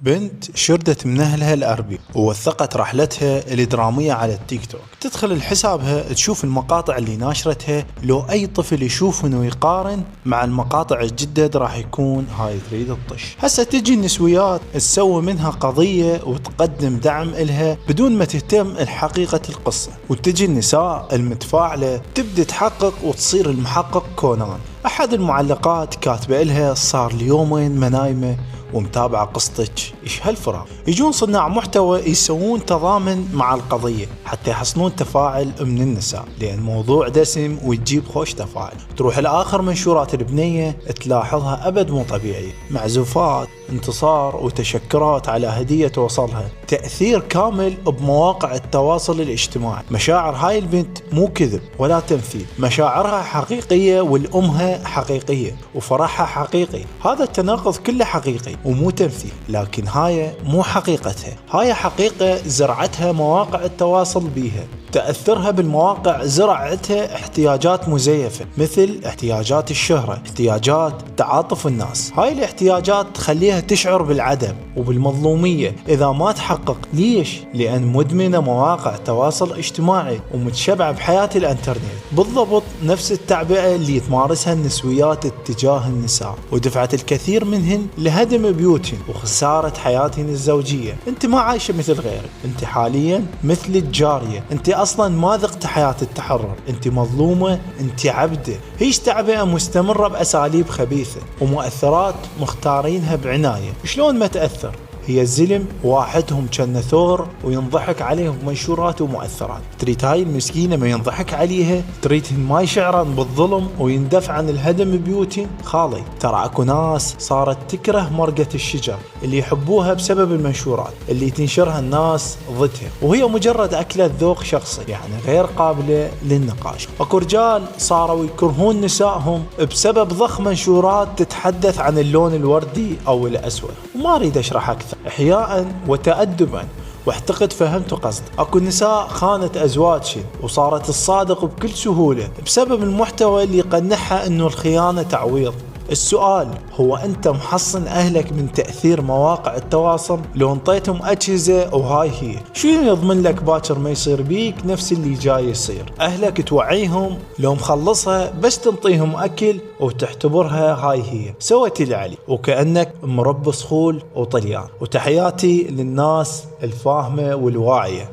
بنت شردت من أهلها الأربي ووثقت رحلتها الدرامية على التيك توك. تدخل لحسابها تشوف المقاطع اللي ناشرتها، لو أي طفل يشوف إنه يقارن مع المقاطع الجدد راح يكون هاي تريد الطش. هسه تجي النسويات تسوي منها قضية وتقدم دعم إلها بدون ما تهتم الحقيقة القصة، وتجي النساء المتفاعلة تبدأ تحقق وتصير المحقق كونان. أحد المعلقات كاتبة إلها صار لي يومين ما نايمة ومتابعة قصتك، إيش هالفراغ. يجون صناع محتوى يسوون تضامن مع القضية حتى يحصلون تفاعل من النساء، لأن موضوع دسم وتجيب خوش تفاعل. تروح لآخر منشورات البنية تلاحظها أبد مو طبيعية، معزوفات، انتصار وتشكرات على هدية توصلها، تأثير كامل بمواقع التواصل الاجتماعي. مشاعر هاي البنت مو كذب ولا تمثيل، مشاعرها حقيقية والأمها حقيقية وفرحها حقيقي. هذا التناقض كله حقيقي ومو تمثيل، لكن هاي مو حقيقتها، هاي حقيقة زرعتها مواقع التواصل بيها. تأثرها بالمواقع زرعتها احتياجات مزيفة، مثل احتياجات الشهرة، احتياجات تعاطف الناس. هاي الاحتياجات تخليها تشعر بالعدم وبالمظلومية إذا ما تحقق. ليش؟ لأن مدمنة مواقع تواصل اجتماعي ومتشبعة بحياة الانترنت، بالضبط نفس التعبئة اللي تمارسها النسويات اتجاه النساء، ودفعت الكثير منهن لهدم بيوتهن وخسارة حياتهن الزوجية. انت ما عايشة مثل غيرك، انت حاليا مثل الجارية، انت اصلا ما ذقت حياة التحرر، انت مظلومة، انت عبدة. هيش تعبئة مستمرة بأساليب خبيثة ومؤثرات مختارينها بعناية. شلون ما تأثر؟ هي الزلم واحدهم كان ثور وينضحك عليهم بمنشورات ومؤثرات. تريد هاي المسكينة ما ينضحك عليها؟ تريدهن ما يشعرن بالظلم ويندفع عن الهدم بيوتهن؟ خالي، ترى اكو ناس صارت تكره مرقة الشجر اللي يحبوها بسبب المنشورات اللي تنشرها الناس ضدها، وهي مجرد أكلة ذوق شخصي يعني غير قابلة للنقاش. اكو رجال صاروا يكرهون نسائهم بسبب ضخ منشورات تتحدث عن اللون الوردي او الأسود، وما اريد اشرح اكثر إحياء وتأدبا، واعتقد فهمت قصد. اكو نساء خانت ازواجهن وصارت الصادق بكل سهولة بسبب المحتوى اللي يقنعها انه الخيانة تعويض. السؤال هو انت محصن اهلك من تأثير مواقع التواصل؟ لو انطيتهم اجهزة وهاي هي، شو يضمن لك باكر ما يصير بيك نفس اللي جاي يصير؟ اهلك توعيهم، لو مخلصها بس تنطيهم اكل وتعتبرها هاي هي، سويت اللي علي وكأنك مربى صخول وطليان. وتحياتي للناس الفاهمة والواعية.